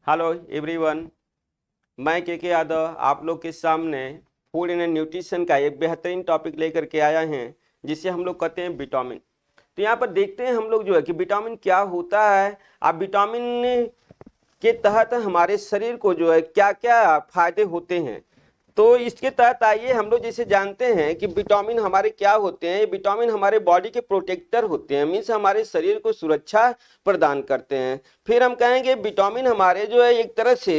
Hello everyone, मैं के यादव आप लोग के सामने फूड एंड न्यूट्रिशन का एक बेहतरीन टॉपिक लेकर के आया हैं, जिसे हम लोग कहते हैं विटामिन। तो यहाँ पर देखते हैं हम लोग जो है कि विटामिन क्या होता है। अब विटामिन के तहत हमारे शरीर को जो है क्या क्या फायदे होते हैं। तो इसके तहत आइए हम लोग जैसे जानते हैं कि विटामिन हमारे क्या होते हैं। ये विटामिन हमारे बॉडी के प्रोटेक्टर होते हैं, मीन्स हमारे शरीर को सुरक्षा प्रदान करते हैं। फिर हम कहेंगे विटामिन हमारे जो है एक तरह से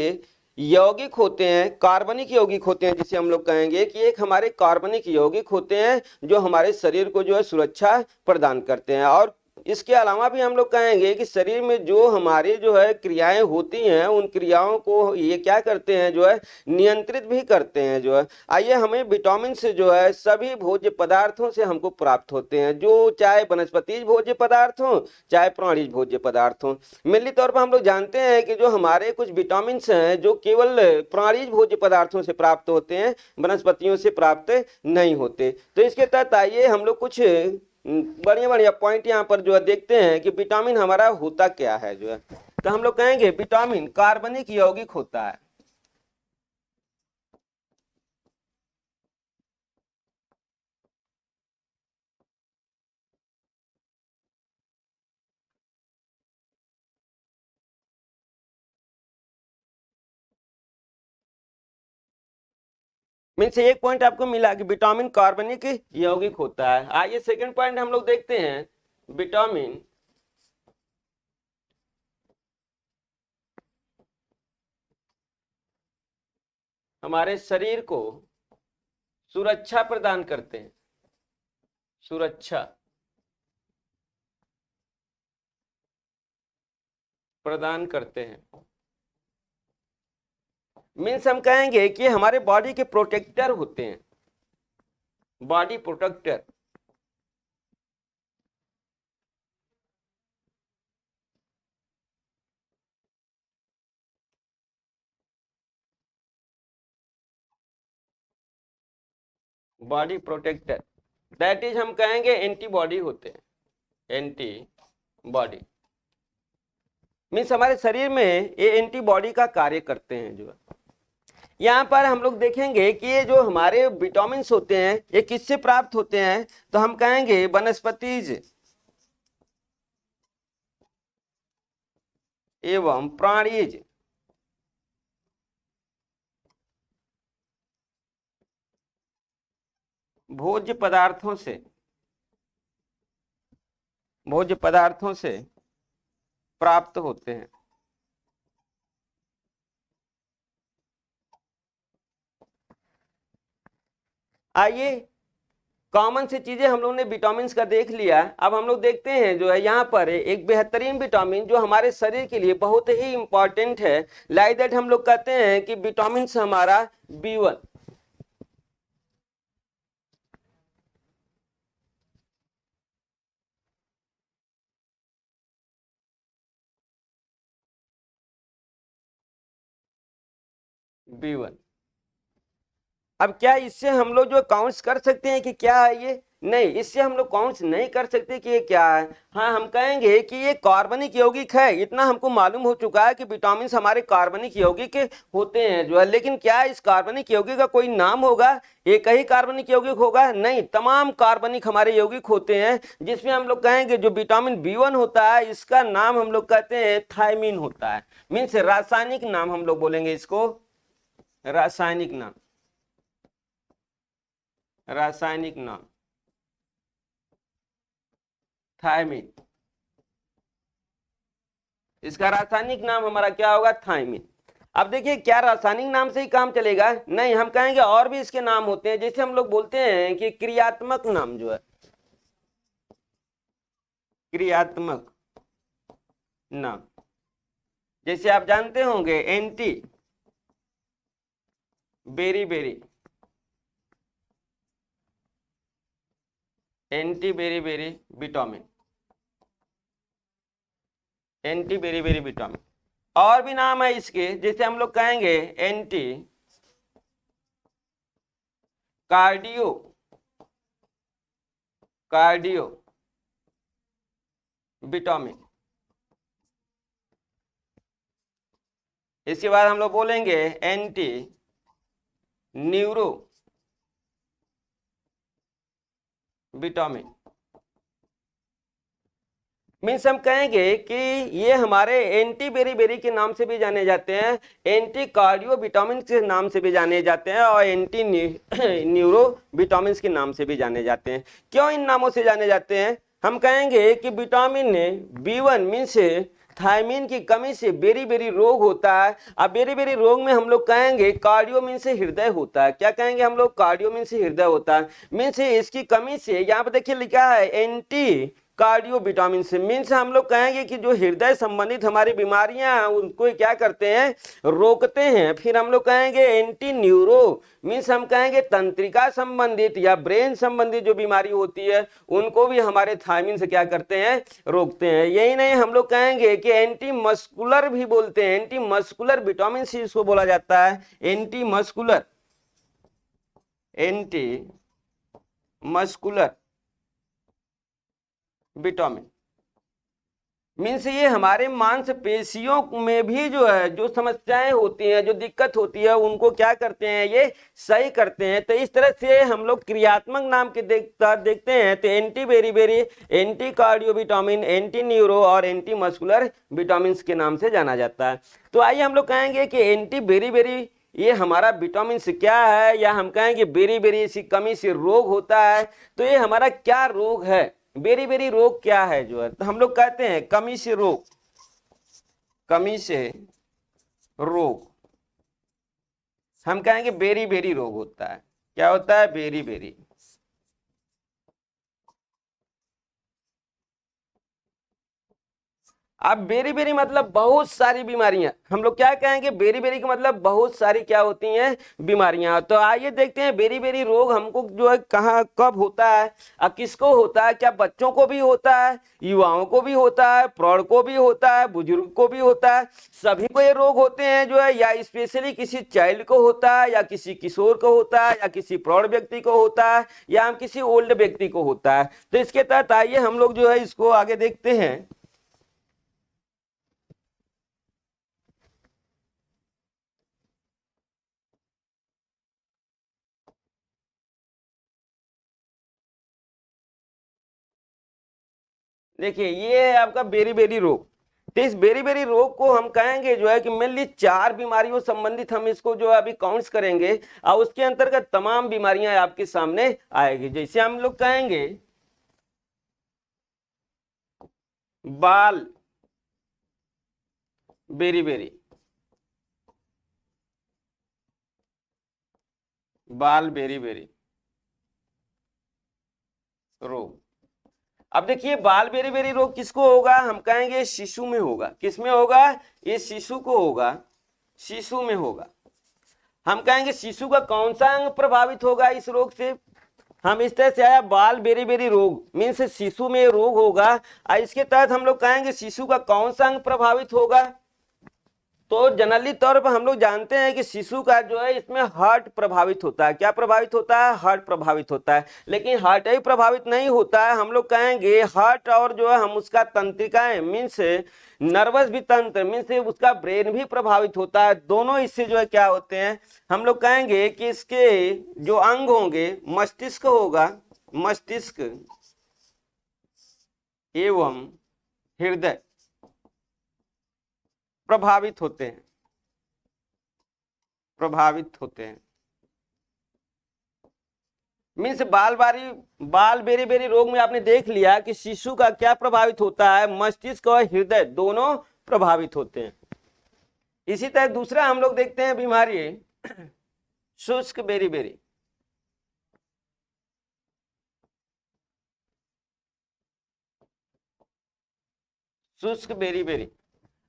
यौगिक होते हैं, कार्बनिक यौगिक होते हैं, जिसे हम लोग कहेंगे कि एक हमारे कार्बनिक यौगिक होते हैं जो हमारे शरीर को जो है सुरक्षा प्रदान करते हैं। और इसके अलावा भी हम लोग कहेंगे कि शरीर में जो हमारी जो है क्रियाएं होती हैं, उन क्रियाओं को ये क्या करते हैं जो है नियंत्रित भी करते हैं जो है। आइए, हमें विटामिन से जो है सभी भोज्य पदार्थों से हमको प्राप्त होते हैं, जो चाहे वनस्पतिज भोज्य पदार्थ हो चाहे प्राणिज भोज्य पदार्थ हो। मेनली तौर पर हम लोग जानते हैं कि जो हमारे कुछ विटामिन हैं जो केवल प्राणिज भोज्य पदार्थों से प्राप्त होते हैं, वनस्पतियों से प्राप्त नहीं होते। तो इसके तहत आइए हम लोग कुछ बढ़िया बढ़िया पॉइंट यहाँ पर जो है देखते हैं कि विटामिन हमारा होता क्या है जो है। तो हम लोग कहेंगे विटामिन कार्बनिक यौगिक होता है। मीन्स एक पॉइंट आपको मिला कि विटामिन कार्बनिक यौगिक होता है। आइए सेकंड पॉइंट हम लोग देखते हैं। विटामिन हमारे शरीर को सुरक्षा प्रदान करते हैं, सुरक्षा प्रदान करते हैं। मीन्स हम कहेंगे कि हमारे बॉडी के प्रोटेक्टर होते हैं, body protector. Body protector that is हम कहेंगे एंटीबॉडी होते हैं, एंटी बॉडी। मीन्स हमारे शरीर में ये एंटीबॉडी का कार्य करते हैं जो है। यहाँ पर हम लोग देखेंगे कि ये जो हमारे विटामिन होते हैं ये किससे प्राप्त होते हैं। तो हम कहेंगे वनस्पतिज एवं प्राणीज भोज्य पदार्थों से, भोज्य पदार्थों से प्राप्त होते हैं। आइए, कॉमन सी चीजें हम लोग ने विटामिन का देख लिया। अब हम लोग देखते हैं जो है यहाँ पर एक बेहतरीन विटामिन जो हमारे शरीर के लिए बहुत ही इंपॉर्टेंट है। लाइक दैट हम लोग कहते हैं कि विटामिन हमारा B1। B1, अब क्या इससे हम लोग जो काउंट्स कर सकते हैं कि क्या है ये? नहीं, इससे हम लोग काउंट्स नहीं कर सकते कि ये क्या है। हाँ, हम कहेंगे कि ये कार्बनिक यौगिक है। इतना हमको मालूम हो चुका है कि विटामिन हमारे कार्बनिक यौगिक होते हैं जो है। लेकिन क्या इस कार्बनिक यौगिक का कोई नाम होगा? एक ही कार्बनिक यौगिक होगा? नहीं, तमाम कार्बनिक हमारे यौगिक होते हैं, जिसमें हम लोग कहेंगे जो विटामिन B1 होता है इसका नाम हम लोग कहते हैं थायमिन होता है। मीन्स रासायनिक नाम हम लोग बोलेंगे इसको, रासायनिक नाम, रासायनिक नाम थायमिन। इसका रासायनिक नाम हमारा क्या होगा? थायमिन। अब देखिए, क्या रासायनिक नाम से ही काम चलेगा? नहीं, हम कहेंगे और भी इसके नाम होते हैं। जैसे हम लोग बोलते हैं कि क्रियात्मक नाम जो है, क्रियात्मक नाम, जैसे आप जानते होंगे anti beriberi, anti beriberi vitamin, anti beriberi vitamin. और भी नाम है इसके, जैसे हम लोग कहेंगे एंटी कार्डियो, कार्डियो विटामिन। इसके बाद हम लोग बोलेंगे एंटी न्यूरो विटामिन। मीन्स हम कहेंगे कि ये हमारे एंटी बेरीबेरी के नाम से भी जाने जाते हैं, एंटी कार्डियो विटामिन के नाम से भी जाने जाते हैं, और एंटी न्यूरो विटामिन के नाम से भी जाने जाते हैं। क्यों इन नामों से जाने जाते हैं? हम कहेंगे कि विटामिन B1 मीन्स थायमिन की कमी से बेरी रोग होता है। अब बेरी रोग में हम लोग कहेंगे कार्डियो मीन से हृदय होता है। क्या कहेंगे हम लोग? कार्डियो मीन से हृदय होता है। मीन्स इसकी कमी से, यहाँ पे देखिए लिखा है एंटी कार्डियो विटामिन से, मीन्स हम लोग कहेंगे कि जो हृदय संबंधित हमारी बीमारियां हैं उनको क्या करते हैं? रोकते हैं। फिर हम लोग कहेंगे एंटी न्यूरो मीन्स हम कहेंगे तंत्रिका संबंधित या ब्रेन संबंधित जो बीमारी होती है उनको भी हमारे थायमिन से क्या करते हैं? रोकते हैं। यही नहीं, हम लोग कहेंगे कि एंटी मस्कुलर भी बोलते हैं, एंटी मस्कुलर विटामिन सी इसको बोला जाता है, एंटी मस्कुलर विटामिन। मीन्स ये हमारे मांसपेशियों में भी जो है जो समस्याएं होती हैं, जो दिक्कत होती है, उनको क्या करते हैं? ये सही करते हैं। तो इस तरह से हम लोग क्रियात्मक नाम के देखते हैं तो anti beriberi, anti cardio vitamin, anti neuro और एंटी मस्कुलर विटामिन के नाम से जाना जाता है। तो आइए हम लोग कहेंगे कि एंटी बेरीबेरी ये हमारा विटामिन से क्या है, या हम कहेंगे बेरी सी कमी से रोग होता है। तो ये हमारा क्या रोग है? बेरी रोग क्या है जो है? तो हम लोग कहते हैं कमी से रोग, कमी से रोग हम कहेंगे बेरी रोग होता है। क्या होता है? बेरी। अब बेरी मतलब बहुत सारी बीमारियां, हम लोग क्या कहेंगे? बेरी का मतलब बहुत सारी क्या होती हैं? बीमारियां। तो आइए देखते हैं बेरी रोग हमको जो है कहाँ कब होता है और किसको होता है। क्या बच्चों को भी होता है, युवाओं को भी होता है, प्रौढ़ को भी होता है, बुजुर्ग को भी होता है? सभी को ये रोग होते हैं जो है, या स्पेशली किसी चाइल्ड को होता है, या किसी किशोर को होता है, या किसी प्रौढ़ व्यक्ति को होता है, या हम किसी ओल्ड व्यक्ति को होता है? तो इसके तहत आइए हम लोग जो है इसको आगे देखते हैं। देखिए ये है आपका बेरी रोग। तो इस बेरी रोग को हम कहेंगे जो है कि मेनली 4 बीमारियों संबंधित हम इसको जो है अभी काउंट्स करेंगे, और उसके अंतर्गत तमाम बीमारियां आपके सामने आएगी। जैसे हम लोग कहेंगे बाल बेरी बाल बेरी रोग। अब देखिए बाल बेरी रोग किसको होगा? हम कहेंगे शिशु में होगा। किसमें होगा? ये शिशु को होगा, शिशु में होगा। हम कहेंगे शिशु का कौन सा अंग प्रभावित होगा इस रोग से? हम इस तरह से आया बाल बेरी रोग मीन्स शिशु में रोग होगा, और इसके तहत हम लोग कहेंगे शिशु का कौन सा अंग प्रभावित होगा? तो जनरली तौर पर हम लोग जानते हैं कि शिशु का जो है इसमें हार्ट प्रभावित होता है। क्या प्रभावित होता है? हार्ट प्रभावित होता है। लेकिन हार्ट ही प्रभावित नहीं होता है, हम लोग कहेंगे हार्ट और जो है हम उसका तंत्रिकाएं मीन्स नर्वस भी तंत्र मीन्स उसका ब्रेन भी प्रभावित होता है। दोनों इससे जो है क्या होते हैं? हम लोग कहेंगे कि इसके जो अंग होंगे, मस्तिष्क होगा, मस्तिष्क एवं हृदय प्रभावित होते हैं, प्रभावित होते हैं। मीन्स बाल बेरी रोग में आपने देख लिया कि शिशु का क्या प्रभावित होता है? मस्तिष्क और हृदय दोनों प्रभावित होते हैं। इसी तरह दूसरा हम लोग देखते हैं बीमारी शुष्क बेरी। शुष्क बेरी।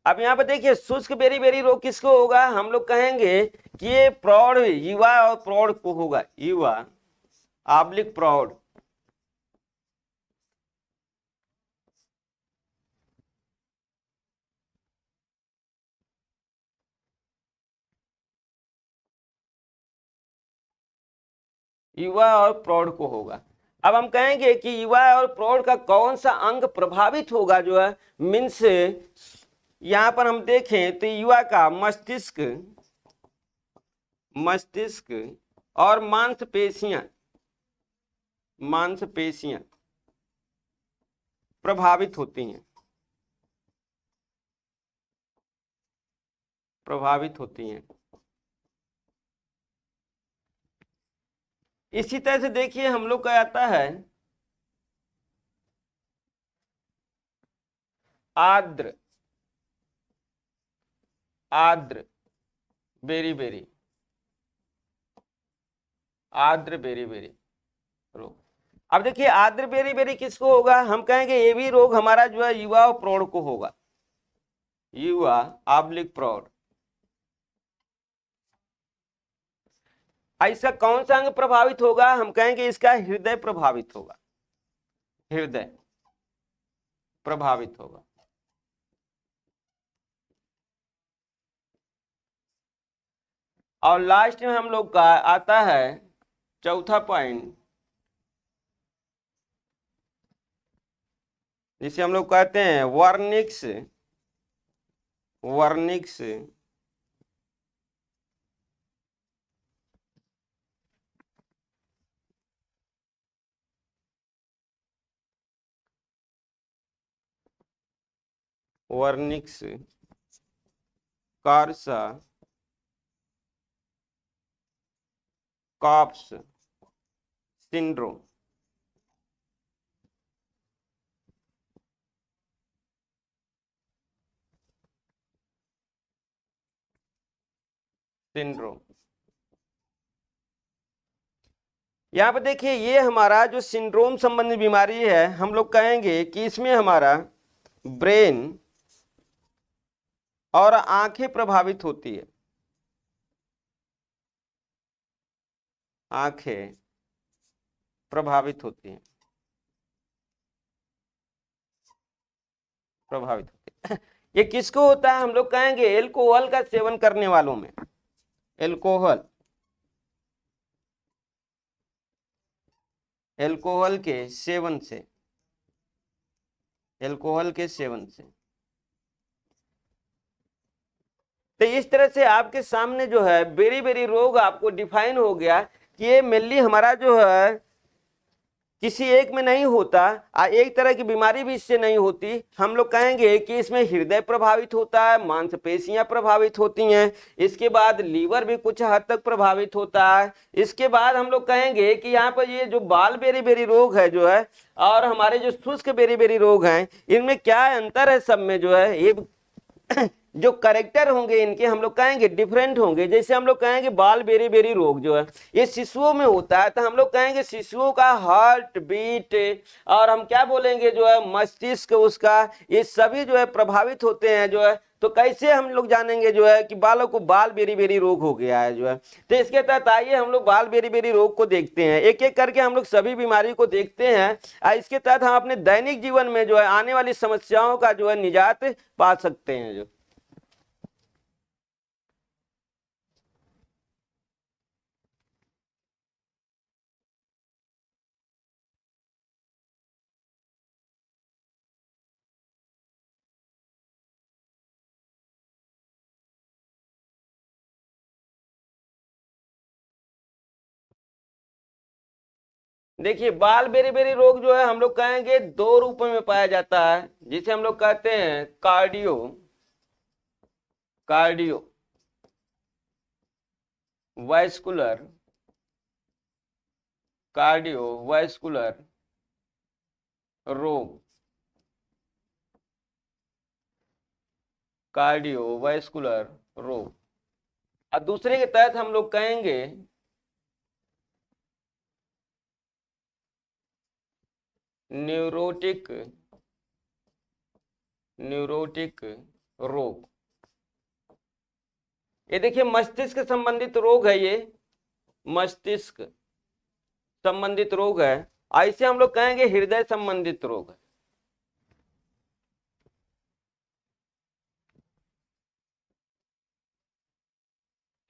अब यहाँ पर देखिए शुष्क बेरी रोग किसको होगा? हम लोग कहेंगे कि ये प्रौढ़, युवा और प्रौढ़ को होगा, युवा आब्लिक प्रौढ़। युवा और प्रौढ़ को होगा। अब हम कहेंगे कि युवा और प्रौढ़ का कौन सा अंग प्रभावित होगा जो है मीन्स यहां पर हम देखें तो युवा का मस्तिष्क और मांसपेशियां प्रभावित होती हैं, इसी तरह से देखिए हम लोग का आता है आर्द्र बेरी बेरी रोग। अब देखिए आर्द्र बेरी बेरी किसको होगा, हम कहेंगे ये भी रोग हमारा जो है युवा और प्रौढ़ को होगा, प्रौढ़। इसका कौन सा अंग प्रभावित होगा, हम कहेंगे इसका हृदय प्रभावित होगा, और लास्ट में हम लोग का आता है चौथा पॉइंट, जिसे हम लोग कहते हैं वर्निक्स कार्सा कॉप्स सिंड्रोम। यहाँ पर देखिए ये हमारा जो सिंड्रोम संबंधी बीमारी है, हम लोग कहेंगे कि इसमें हमारा ब्रेन और आंखें प्रभावित होती है, ये किसको होता है, हम लोग कहेंगे एल्कोहल का सेवन करने वालों में, एल्कोहल के सेवन से तो इस तरह से आपके सामने जो है बेरी बेरी रोग आपको डिफाइन हो गया कि ये मेनली हमारा जो है किसी एक में नहीं होता, एक तरह की बीमारी भी इससे नहीं होती। हम लोग कहेंगे कि इसमें हृदय प्रभावित होता है, मांसपेशियां प्रभावित होती हैं, इसके बाद लीवर भी कुछ हद तक प्रभावित होता है। इसके बाद हम लोग कहेंगे कि यहाँ पर ये जो बाल बेरी बेरी रोग है जो है और हमारे जो शुष्क बेरी बेरी रोग हैं, इनमें क्या अंतर है, सब में जो है ये जो करेक्टर होंगे इनके हम लोग कहेंगे डिफरेंट होंगे। जैसे हम लोग कहेंगे बाल बेरी बेरी रोग जो है ये शिशुओं में होता है, तो हम लोग कहेंगे शिशुओं का हार्ट बीट और हम क्या बोलेंगे जो है मस्तिष्क उसका, ये सभी जो है प्रभावित होते हैं जो है। तो कैसे हम लोग जानेंगे जो है कि बालों को बाल बेरी बेरी रोग हो गया है जो है। तो इसके तहत आइए हम लोग बाल बेरी बेरी रोग को देखते हैं, एक एक करके हम लोग सभी बीमारी को देखते हैं। इसके तहत हम अपने दैनिक जीवन में जो है आने वाली समस्याओं का जो है निजात पा सकते हैं जो। देखिए बाल बेरी बेरी रोग जो है हम लोग कहेंगे दो रूपों में पाया जाता है, जिसे हम लोग कहते हैं कार्डियो वैस्कुलर रोग, और दूसरे के तहत हम लोग कहेंगे न्यूरोटिक रोग। ये देखिए मस्तिष्क संबंधित रोग है, ये मस्तिष्क संबंधित रोग है। ऐसे हम लोग कहेंगे हृदय संबंधित रोग है,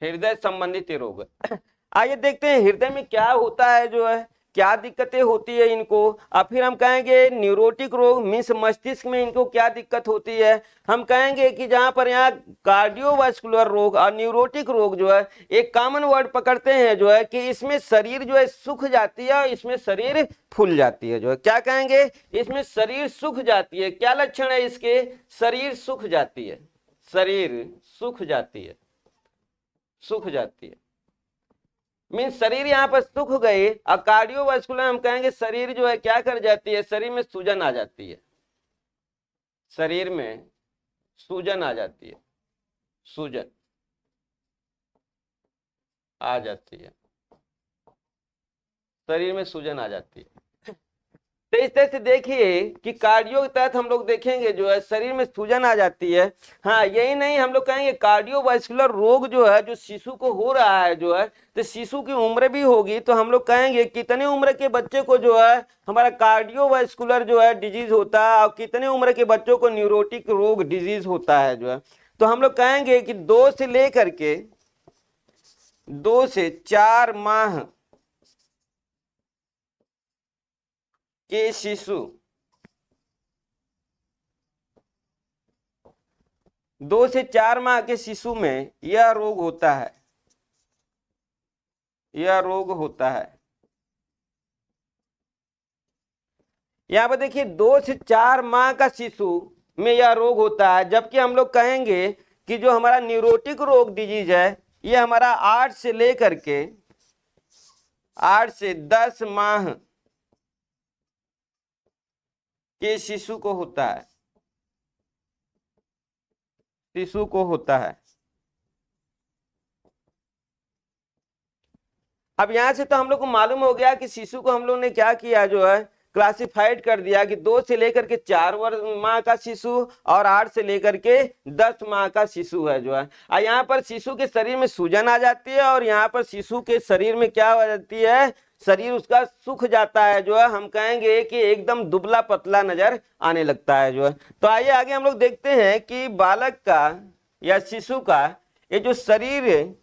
हृदय संबंधित रोग है। आइए देखते हैं हृदय में क्या होता है जो है। क्या दिक्कतें होती है इनको। और फिर हम कहेंगे न्यूरोटिक रोग मीन्स मस्तिष्क में इनको क्या दिक्कत होती है। हम कहेंगे कि जहां पर यहाँ कार्डियोवास्कुलर रोग और न्यूरोटिक रोग जो है एक कॉमन वर्ड पकड़ते हैं जो है कि इसमें शरीर जो है सूख जाती है और इसमें शरीर फूल जाती है। जो है क्या कहेंगे, इसमें शरीर सूख जाती है। क्या लक्षण है इसके, शरीर सूख जाती है, शरीर सूख जाती है, सूख जाती है मीन्स शरीर यहाँ पर सूख गई। और कार्डियोवास्कुलर हम कहेंगे शरीर जो है क्या कर जाती है, शरीर में सूजन आ जाती है, शरीर में सूजन आ जाती है, सूजन आ जाती है, शरीर में सूजन आ जाती है। तो इस तरह से देखिए कि कार्डियो के तहत हम लोग देखेंगे जो है शरीर में सूजन आ जाती है। हाँ यही नहीं, हम लोग कहेंगे कार्डियोवास्कुलर रोग जो है जो शिशु को हो रहा है जो है, तो शिशु की उम्र भी होगी तो हम लोग कहेंगे कितने उम्र के बच्चे को जो है हमारा कार्डियोवास्कुलर जो है डिजीज होता है और कितने उम्र के बच्चों को न्यूरोटिक रोग डिजीज होता है जो है। तो हम लोग कहेंगे कि 2 से 4 माह के शिशु, 2 से 4 माह के शिशु में यह रोग होता है, यह रोग होता है। यहां पर देखिए 2 से 4 माह का शिशु में यह रोग होता है, जबकि हम लोग कहेंगे कि जो हमारा न्यूरोटिक रोग डिजीज है यह हमारा 8 से लेकर के 8 से 10 माह के शिशु को होता है, शिशु को होता है। अब यहां से तो हम लोग को मालूम हो गया कि शिशु को हम लोग ने क्या किया जो है क्लासिफाइड कर दिया कि 2 से लेकर के 4 माह का शिशु और 8 से लेकर के 10 माह का शिशु है जो है। और यहाँ पर शिशु के शरीर में सूजन आ जाती है और यहाँ पर शिशु के शरीर में क्या हो जाती है, शरीर उसका सूख जाता है जो है। हम कहेंगे कि एकदम दुबला पतला नजर आने लगता है जो है। तो आइए आगे हम लोग देखते हैं कि बालक का या शिशु का ये जो शरीर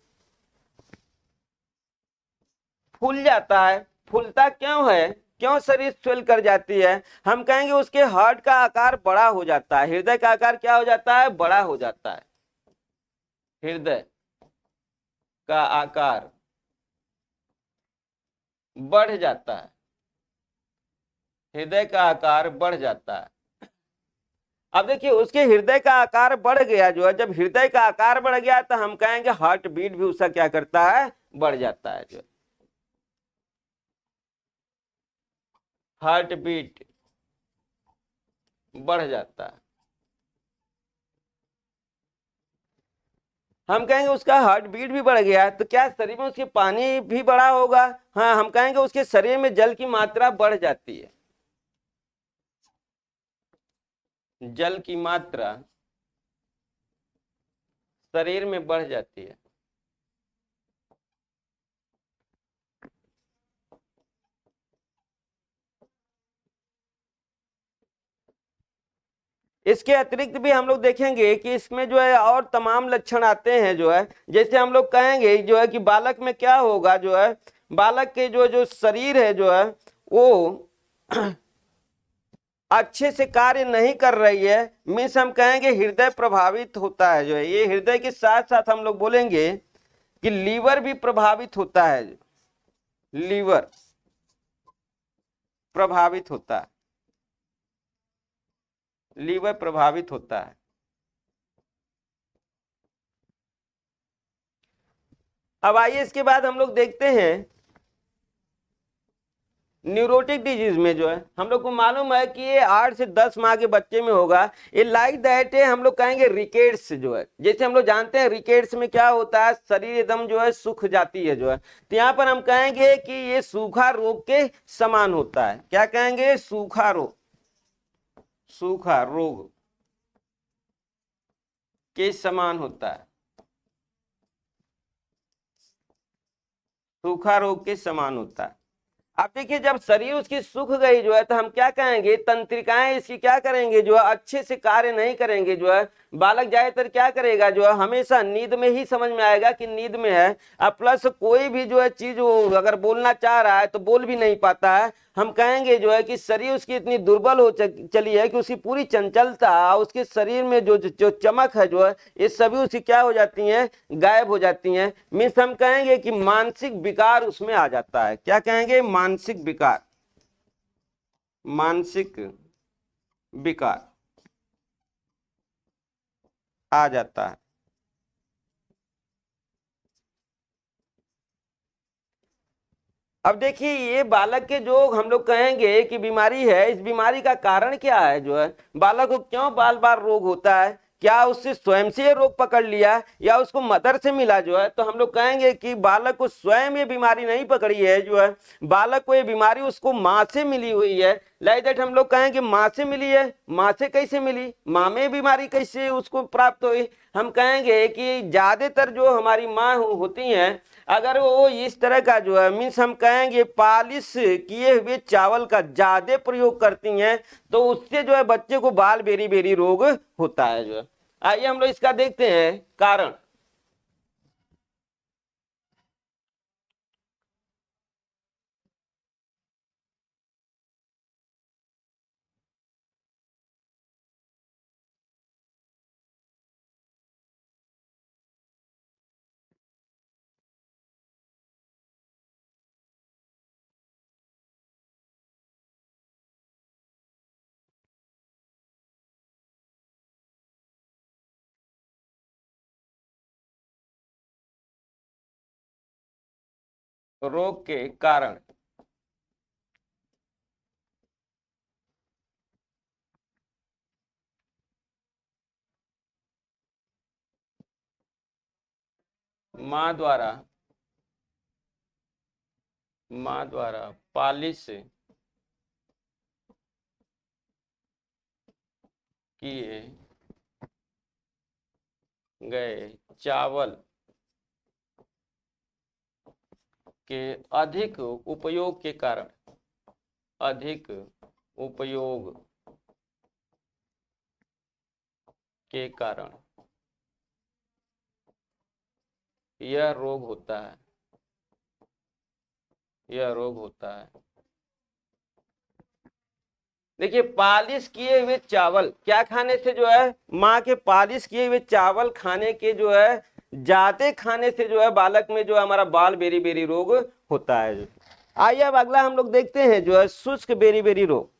फूल जाता है, फूलता क्यों है, क्यों शरीर स्वेल कर जाती है। हम कहेंगे उसके हार्ट का आकार बड़ा हो जाता है, हृदय का आकार क्या हो जाता है, बड़ा हो जाता है, हृदय का आकार बढ़ जाता है, हृदय का आकार बढ़ जाता है। अब देखिए उसके हृदय का आकार बढ़ गया जो है, जब हृदय का आकार बढ़ गया तो हम कहेंगे हार्ट बीट भी उसका क्या करता है, बढ़ जाता है जो हार्ट बीट बढ़ जाता है। हम कहेंगे उसका हार्ट बीट भी बढ़ गया तो क्या शरीर में उसके पानी भी बढ़ा होगा। हाँ हम कहेंगे उसके शरीर में जल की मात्रा बढ़ जाती है, जल की मात्रा शरीर में बढ़ जाती है। इसके अतिरिक्त भी हम लोग देखेंगे कि इसमें जो है और तमाम लक्षण आते हैं जो है, जैसे हम लोग कहेंगे जो है कि बालक में क्या होगा जो है, बालक के जो जो शरीर है जो है वो अच्छे से कार्य नहीं कर रही है, मीन्स हम कहेंगे हृदय प्रभावित होता है जो है। ये हृदय के साथ साथ हम लोग बोलेंगे कि लीवर भी प्रभावित होता है, लीवर प्रभावित होता है, लीवर प्रभावित होता है। अब आइए इसके बाद हम लोग देखते हैं न्यूरोटिक डिजीज में जो है हम लोग को मालूम है कि ये 8 से 10 माह के बच्चे में होगा। ये लाइक दैट है, हम लोग कहेंगे रिकेट्स जो है, जैसे हम लोग जानते हैं रिकेट्स में क्या होता है, शरीर एकदम जो है सूख जाती है जो है। तो यहाँ पर हम कहेंगे कि ये सूखा रोग के समान होता है। क्या कहेंगे, सूखा रोग, सूखा रोग के समान होता है, सूखा रोग के समान होता है। अब देखिए जब शरीर उसकी सूख गई जो है तो हम क्या कहेंगे, तंत्रिकाएं इसकी क्या करेंगे जो है अच्छे से कार्य नहीं करेंगे जो है, बालक ज्यादातर क्या करेगा, जो है हमेशा नींद में ही समझ में आएगा कि नींद में है। अब प्लस कोई भी जो है चीज वो अगर बोलना चाह रहा है तो बोल भी नहीं पाता है। हम कहेंगे जो है कि शरीर उसकी इतनी दुर्बल हो चली है कि उसकी पूरी चंचलता, उसके शरीर में जो जो चमक है जो है, ये सभी उसकी क्या हो जाती हैं, गायब हो जाती हैं। मीन्स हम कहेंगे कि मानसिक विकार उसमें आ जाता है। क्या कहेंगे, मानसिक विकार, मानसिक विकार आ जाता है। अब देखिए ये बालक के जो हम लोग कहेंगे कि बीमारी है, इस बीमारी का कारण क्या है, जो है बालक को क्यों बार बार रोग होता है, क्या उससे स्वयं से ये रोग पकड़ लिया या उसको मदर से मिला, जो है तो हम लोग कहेंगे कि बालक को स्वयं ये बीमारी नहीं पकड़ी है, जो है बालक को ये बीमारी उसको माँ से मिली हुई है। लाइक दैट हम लोग कहेंगे माँ से मिली है। माँ से कैसे मिली, माँ में बीमारी कैसे उसको प्राप्त हुई। हम कहेंगे कि ज्यादातर जो हमारी माँ होती हैं, अगर वो इस तरह का जो है मीन्स हम कहेंगे पालिश किए हुए चावल का ज्यादा प्रयोग करती हैं, तो उससे जो है बच्चे को बाल बेरी बेरी रोग होता है, जो है। आइए हम लोग इसका देखते हैं कारण। रोग के कारण, माँ द्वारा, माँ द्वारा पालिश किए गए चावल के अधिक उपयोग के कारण, अधिक उपयोग के कारण यह रोग होता है, यह रोग होता है। देखिए पालिश किए हुए चावल क्या खाने से, जो है माँ के पालिश किए हुए चावल खाने के जो है ज्यादा खाने से जो है बालक में जो है हमारा बाल बेरी बेरी रोग होता है। आइए अब अगला हम लोग देखते हैं जो है शुष्क बेरी बेरी रोग।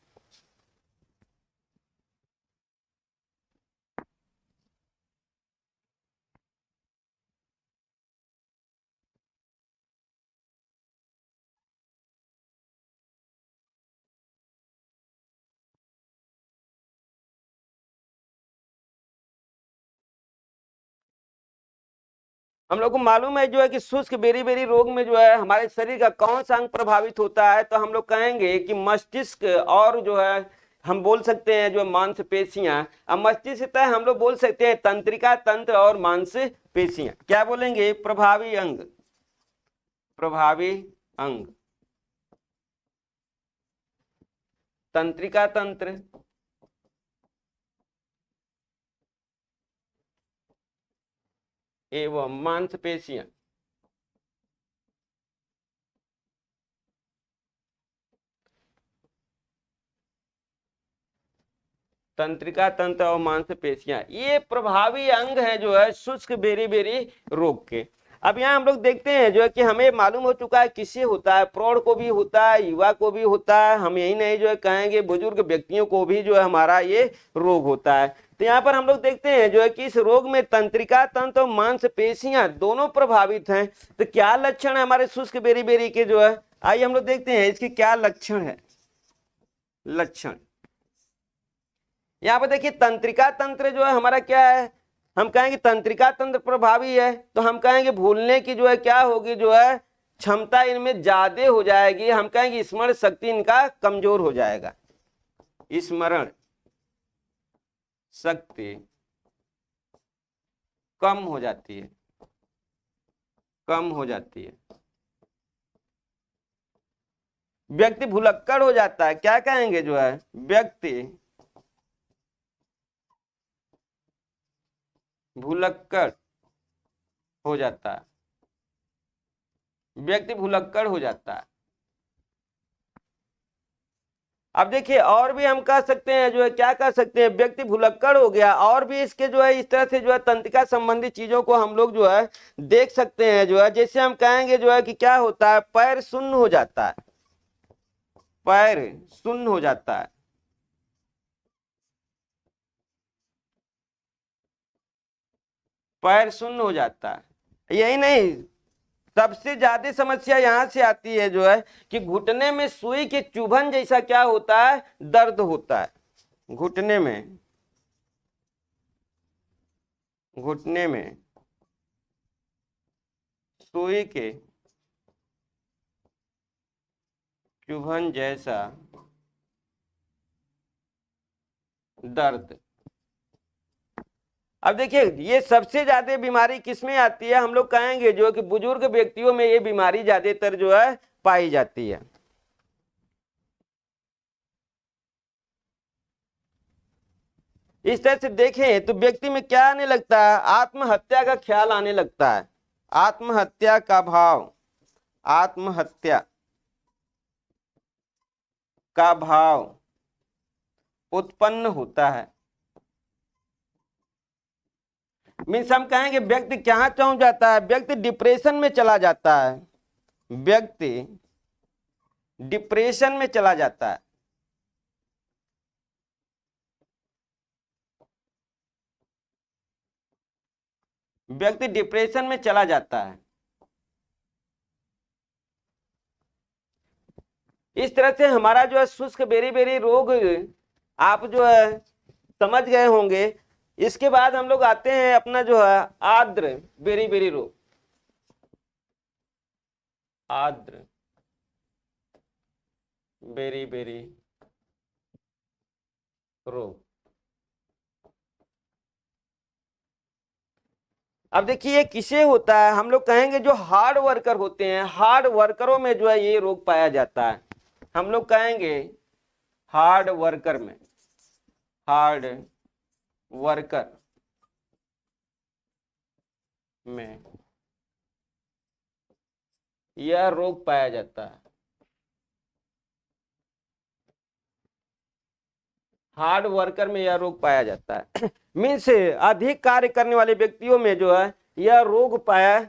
हम लोग को मालूम है जो है कि शुष्क बेरी बेरी रोग में जो है हमारे शरीर का कौन सा अंग प्रभावित होता है, तो हम लोग कहेंगे कि मस्तिष्क और जो है हम बोल सकते हैं जो मांसपेशियां। अब मस्तिष्क तय हम लोग बोल सकते हैं तंत्रिका तंत्र और मांसपेशियां। क्या बोलेंगे, प्रभावी अंग, प्रभावी अंग तंत्रिका तंत्र एवं मांसपेशियां। तंत्रिका तंत्र और मांसपेशियां ये प्रभावी अंग है जो है शुष्क बेरी बेरी रोग के। अब यहाँ हम लोग देखते हैं जो है कि हमें मालूम हो चुका है किससे होता है, प्रौढ़ को भी होता है, युवा को भी होता है, हम यही नहीं जो है कहेंगे बुजुर्ग व्यक्तियों को भी जो है हमारा ये रोग होता है। तो यहाँ पर हम लोग देखते हैं जो है कि इस रोग में तंत्रिका तंत्र और मांसपेशियां दोनों प्रभावित हैं। तो क्या लक्षण है हमारे शुष्क बेरी बेरी के, जो है आइए हम लोग देखते हैं इसके क्या लक्षण है। लक्षण यहाँ पर देखिए तंत्रिका तंत्र जो है हमारा क्या है, हम कहेंगे तंत्रिका तंत्र प्रभावी है, तो हम कहेंगे भूलने की जो है क्या होगी, जो है क्षमता इनमें ज्यादा हो जाएगी। हम कहेंगे स्मरण शक्ति इनका कमजोर हो जाएगा, स्मरण शक्ति कम हो जाती है, कम हो जाती है। व्यक्ति भुलक्कड़ हो जाता है, क्या कहेंगे जो है व्यक्ति भुलक्कड़ हो जाता है, व्यक्ति भुलक्कड़ हो जाता है। अब देखिए और भी हम कह सकते हैं जो है, क्या कह सकते हैं, व्यक्ति भुलक्कड़ हो गया, और भी इसके जो है इस तरह से जो है तंत्रिका संबंधी चीजों को हम लोग जो है देख सकते हैं जो है। जैसे हम कहेंगे जो है कि क्या होता है, पैर शून्य हो जाता है, पैर शून्य हो जाता है। पैर शून्य हो जाता है। यही नहीं, सबसे ज्यादा समस्या यहां से आती है जो है कि घुटने में सुई के चुभन जैसा क्या होता है, दर्द होता है। घुटने में, घुटने में सुई के चुभन जैसा दर्द। अब देखिए ये सबसे ज्यादा बीमारी किसमें आती है, हम लोग कहेंगे जो कि बुजुर्ग व्यक्तियों में ये बीमारी ज्यादातर जो है पाई जाती है। इस तरह से देखें तो व्यक्ति में क्या आने लगता है, आत्महत्या का ख्याल आने लगता है, आत्महत्या का भाव, आत्महत्या का भाव उत्पन्न होता है। मीन्स हम कहेंगे व्यक्ति कहाँ पहुंच जाता है, व्यक्ति डिप्रेशन में चला जाता है, व्यक्ति डिप्रेशन में चला जाता है। व्यक्ति डिप्रेशन में चला जाता है। इस तरह से हमारा जो है शुष्क बेरी बेरी रोग आप जो है समझ गए होंगे। इसके बाद हम लोग आते हैं अपना जो है आर्द्र बेरी बेरी रोग, आर्द्र बेरी बेरी रोग। अब देखिए ये किसे होता है, हम लोग कहेंगे जो हार्ड वर्कर होते हैं, हार्ड वर्करों में जो है ये रोग पाया जाता है। हम लोग कहेंगे हार्ड वर्कर में, हार्ड वर्कर में यह रोग पाया जाता है। हार्ड वर्कर में यह रोग पाया जाता है। मीन्स अधिक कार्य करने वाले व्यक्तियों में जो है यह रोग पाया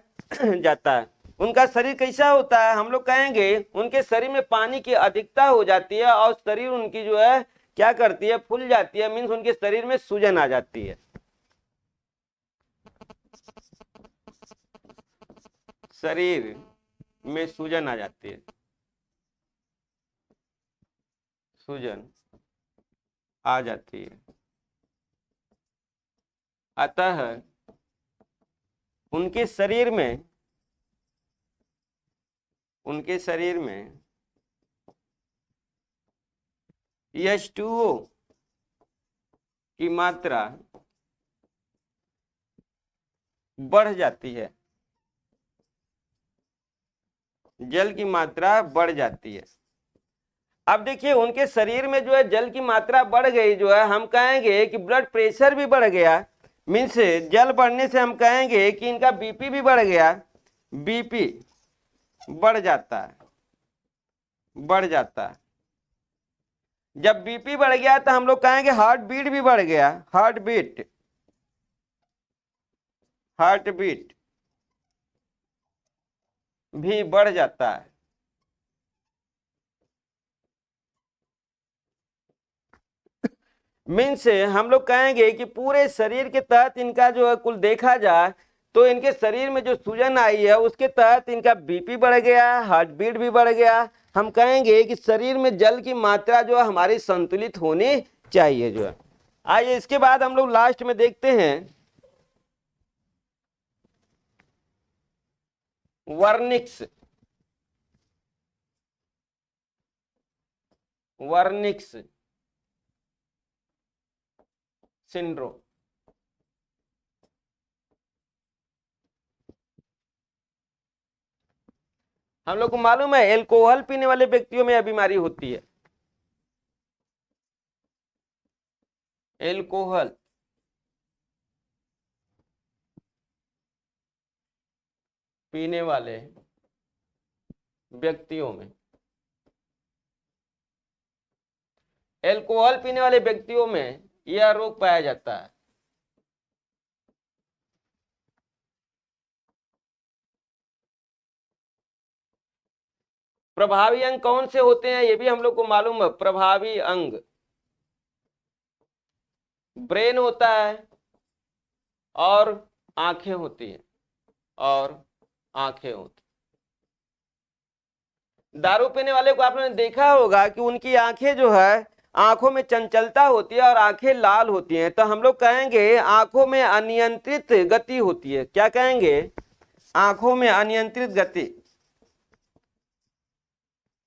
जाता है। उनका शरीर कैसा होता है, हम लोग कहेंगे उनके शरीर में पानी की अधिकता हो जाती है और शरीर उनकी जो है क्या करती है, फूल जाती है। मीन्स उनके शरीर में सूजन आ जाती है, शरीर में सूजन आ जाती है, सूजन आ जाती है। अतः उनके शरीर में, उनके शरीर में H2O की मात्रा बढ़ जाती है, जल की मात्रा बढ़ जाती है। अब देखिए उनके शरीर में जो है जल की मात्रा बढ़ गई जो है, हम कहेंगे कि ब्लड प्रेशर भी बढ़ गया। मीन्स जल बढ़ने से हम कहेंगे कि इनका बीपी भी बढ़ गया, बीपी बढ़ जाता है, बढ़ जाता है। जब बीपी बढ़ गया तो हम लोग कहेंगे हार्ट बीट भी बढ़ गया, हार्ट बीट, हार्ट बीट भी बढ़ जाता है। मीन्स हम लोग कहेंगे कि पूरे शरीर के तहत इनका जो है कुल देखा जाए तो इनके शरीर में जो सूजन आई है उसके तहत इनका बीपी बढ़ गया, हार्ट बीट भी बढ़ गया। हम कहेंगे कि शरीर में जल की मात्रा जो है हमारी संतुलित होनी चाहिए जो है। आइए इसके बाद हम लोग लास्ट में देखते हैं वर्निक्स, वर्निक्स सिंड्रोम। हम लोग को मालूम है एल्कोहल पीने वाले व्यक्तियों में यह बीमारी होती है, एल्कोहल पीने वाले व्यक्तियों में, अल्कोहल पीने वाले व्यक्तियों में यह रोग पाया जाता है। प्रभावी अंग कौन से होते हैं ये भी हम लोग को मालूम है। प्रभावी अंग ब्रेन होता है और आंखें होती हैं, और आंखें होती। दारू पीने वाले को आपने देखा होगा कि उनकी आंखें जो है, आंखों में चंचलता होती है और आंखें लाल होती हैं। तो हम लोग कहेंगे आंखों में अनियंत्रित गति होती है। क्या कहेंगे? आंखों में अनियंत्रित गति,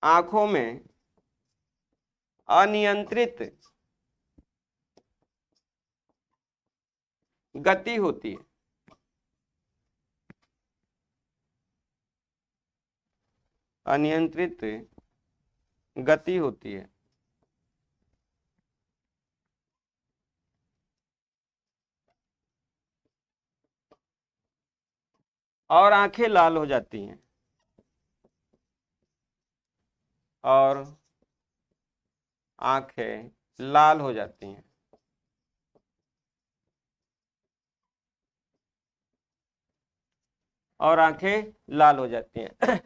आंखों में अनियंत्रित गति होती है। अनियंत्रित गति होती है और आंखें लाल हो जाती हैं, और आंखें लाल हो जाती हैं। और आंखें लाल हो जाती हैं।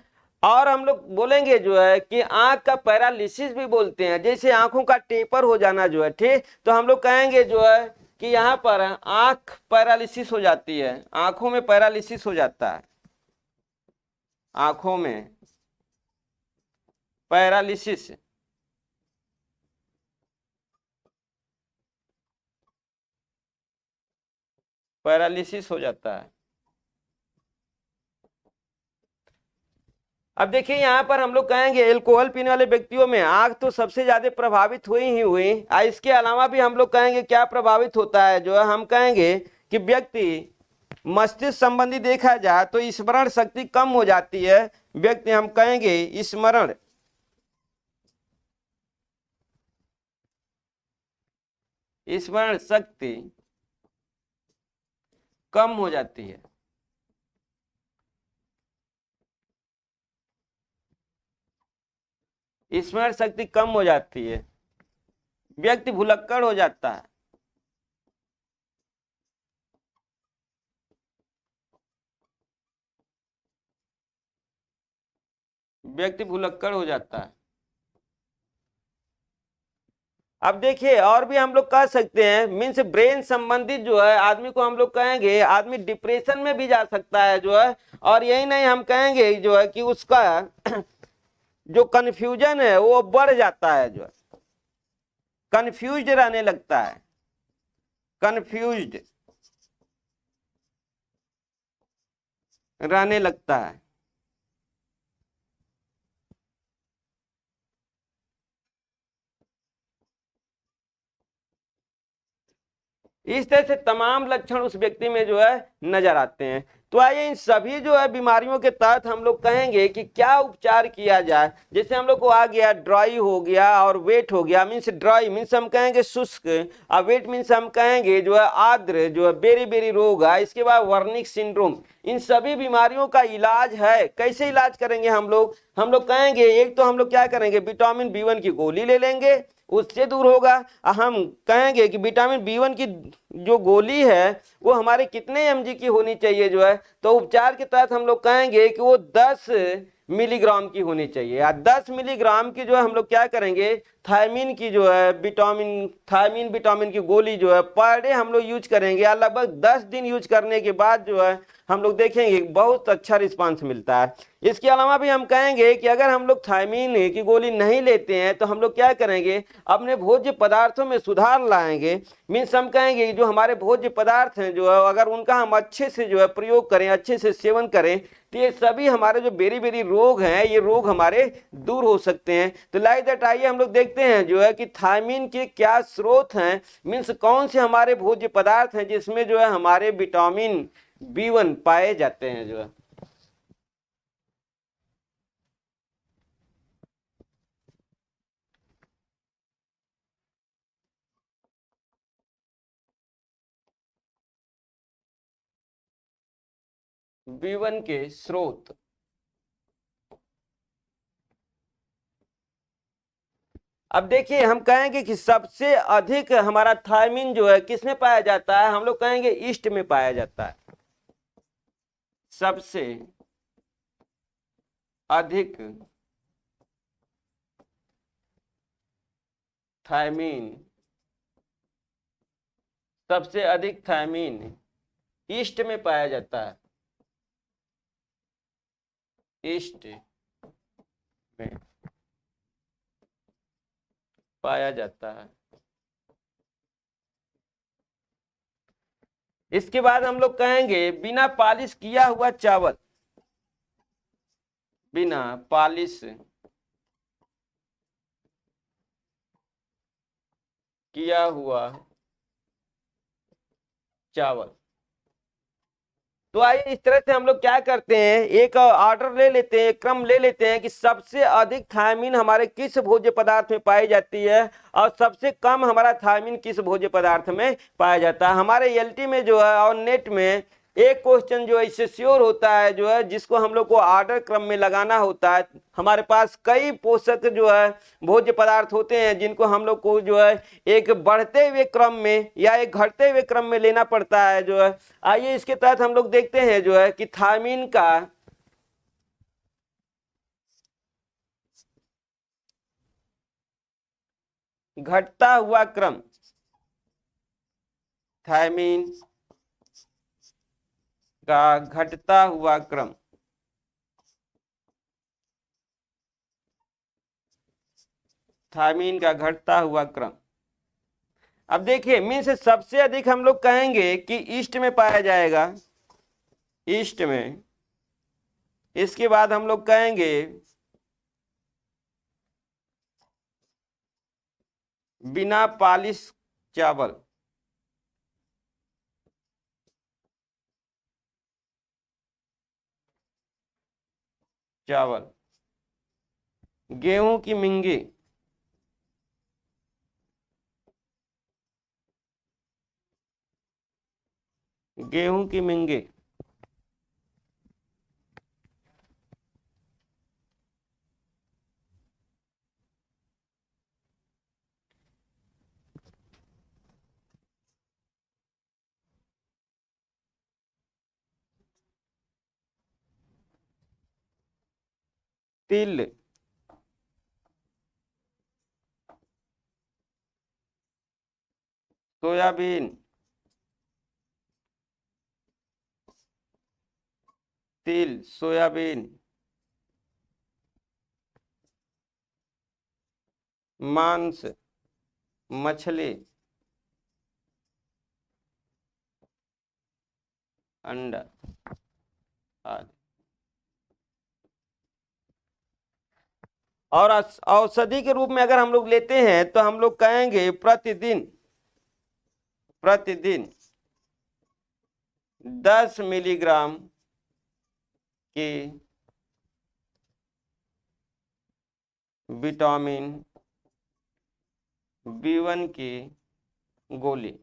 और हम लोग बोलेंगे जो है कि आंख का पैरालिसिस भी बोलते हैं, जैसे आंखों का टेपर हो जाना जो है, ठीक। तो हम लोग कहेंगे जो है कि यहाँ पर आंख पैरालिसिस हो जाती है, आंखों में पैरालिसिस हो जाता है, आंखों में पैरालिसिस, पैरालिसिस हो जाता है। अब देखिए यहाँ पर हम लोग कहेंगे एल्कोहल पीने वाले व्यक्तियों में आंख तो सबसे ज्यादा प्रभावित हुई ही हुई। इसके अलावा भी हम लोग कहेंगे क्या प्रभावित होता है, जो है हम कहेंगे कि व्यक्ति मस्तिष्क संबंधी देखा जाए तो स्मरण शक्ति कम हो जाती है। व्यक्ति हम कहेंगे स्मरण शक्ति कम हो जाती है। स्मरण शक्ति कम हो जाती है, व्यक्ति भुलक्कड़ हो जाता है, व्यक्ति भुलक्कड़ हो जाता है। अब देखिए और भी हम लोग कह सकते हैं, मीन्स ब्रेन संबंधित जो है आदमी को हम लोग कहेंगे आदमी डिप्रेशन में भी जा सकता है जो है। और यही नहीं, हम कहेंगे जो है कि उसका जो कन्फ्यूजन है वो बढ़ जाता है, जो है कन्फ्यूज्ड रहने लगता है, कन्फ्यूज्ड रहने लगता है। इस तरह से तमाम लक्षण उस व्यक्ति में जो है नजर आते हैं। तो आइए इन सभी जो है बीमारियों के तहत हम लोग कहेंगे कि क्या उपचार किया जाए। जैसे हम लोग को आ गया ड्राई हो गया और वेट हो गया, मीन्स ड्राई मीन्स हम कहेंगे शुष्क, और वेट मीन्स हम कहेंगे जो है आर्द्र, जो है बेरी बेरी रोग है। इसके बाद वर्निक सिंड्रोम। इन सभी बीमारियों का इलाज है। कैसे इलाज करेंगे हम लोग कहेंगे एक तो हम लोग क्या करेंगे, विटामिन B1 की गोली ले लेंगे, उससे दूर होगा। हम कहेंगे कि विटामिन B1 की जो गोली है वो हमारे कितने mg की होनी चाहिए, जो है तो उपचार के तहत हम लोग कहेंगे कि वो 10 मिलीग्राम की होनी चाहिए। या 10 मिलीग्राम की जो है हम लोग क्या करेंगे, थायमीन की जो है थायमीन विटामिन की गोली जो है पर डे हम लोग यूज करेंगे। या लगभग 10 दिन यूज करने के बाद जो है हम लोग देखेंगे बहुत अच्छा रिस्पांस मिलता है। इसके अलावा भी हम कहेंगे कि अगर हम लोग थायमीन की गोली नहीं लेते हैं तो हम लोग क्या करेंगे, अपने भोज्य पदार्थों में सुधार लाएंगे। मीन्स हम कहेंगे जो हमारे भोज्य पदार्थ हैं जो है अगर उनका हम अच्छे से जो है प्रयोग करें, अच्छे से सेवन करें, तो ये सभी हमारे जो बेरी बेरी रोग हैं ये रोग हमारे दूर हो सकते हैं। तो लाइक दैट आइए हम लोग देखते हैं जो है कि थायमीन के क्या स्रोत हैं, मीन्स कौन से हमारे भोज्य पदार्थ हैं जिसमें जो है हमारे विटामिन B1 पाए जाते हैं जो है। B1 के स्रोत। अब देखिए हम कहेंगे कि सबसे अधिक हमारा थायमिन जो है किसमें पाया जाता है, हम लोग कहेंगे ईस्ट में पाया जाता है। सबसे अधिक थायमीन, सबसे अधिक थायमीन ईस्ट में पाया जाता है, ईस्ट में पाया जाता है। इसके बाद हम लोग कहेंगे बिना पॉलिश किया हुआ चावल, बिना पॉलिश किया हुआ चावल। तो आइए इस तरह से हम लोग क्या करते हैं, एक ऑर्डर ले लेते हैं, एक क्रम ले लेते हैं कि सबसे अधिक थायमीन हमारे किस भोज्य पदार्थ में पाई जाती है और सबसे कम हमारा थायमीन किस भोज्य पदार्थ में पाया जाता है। हमारे एलटी में जो है और नेट में एक क्वेश्चन जो है इससे श्योर होता है, जो है जिसको हम लोग को ऑर्डर क्रम में लगाना होता है। हमारे पास कई पोषक जो है भोज्य पदार्थ होते हैं जिनको हम लोग को जो है एक बढ़ते हुए क्रम में या एक घटते हुए क्रम में लेना पड़ता है जो है। आइए इसके तहत हम लोग देखते हैं जो है कि थायमीन का घटता हुआ क्रम, थायमीन का घटता हुआ क्रम, थायमीन का घटता हुआ क्रम। अब देखिए मीन से सबसे अधिक हम लोग कहेंगे कि ईस्ट में पाया जाएगा, ईस्ट में। इसके बाद हम लोग कहेंगे बिना पॉलिश चावल, चावल, गेहूं की मिंगी, गेहूं की मिंगी, तिल, सोयाबीन, तिल, सोयाबीन, मांस, मछली, अंडा आदि। और औषधि के रूप में अगर हम लोग लेते हैं तो हम लोग कहेंगे प्रतिदिन, प्रतिदिन 10 मिलीग्राम की विटामिन B1 की गोली।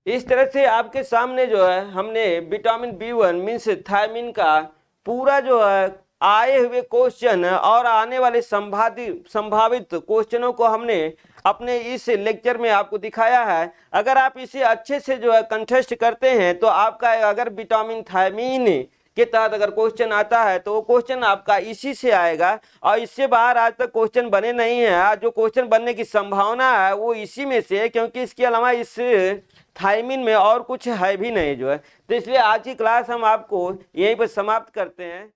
इस तरह से आपके सामने जो है हमने विटामिन B1 मीन्स थायमीन का पूरा जो है आए हुए क्वेश्चन और आने वाले संभावित क्वेश्चनों को हमने अपने इस लेक्चर में आपको दिखाया है। अगर आप इसे अच्छे से जो है कंटेस्ट करते हैं तो आपका अगर विटामिन थायमीन के तहत अगर क्वेश्चन आता है तो वो क्वेश्चन आपका इसी से आएगा और इससे बाहर आज तक क्वेश्चन बने नहीं है। आज जो क्वेश्चन बनने की संभावना है वो इसी में से है, क्योंकि इसके अलावा इस थायमीन में और कुछ है भी नहीं जो है। तो इसलिए आज की क्लास हम आपको यहीं पर समाप्त करते हैं।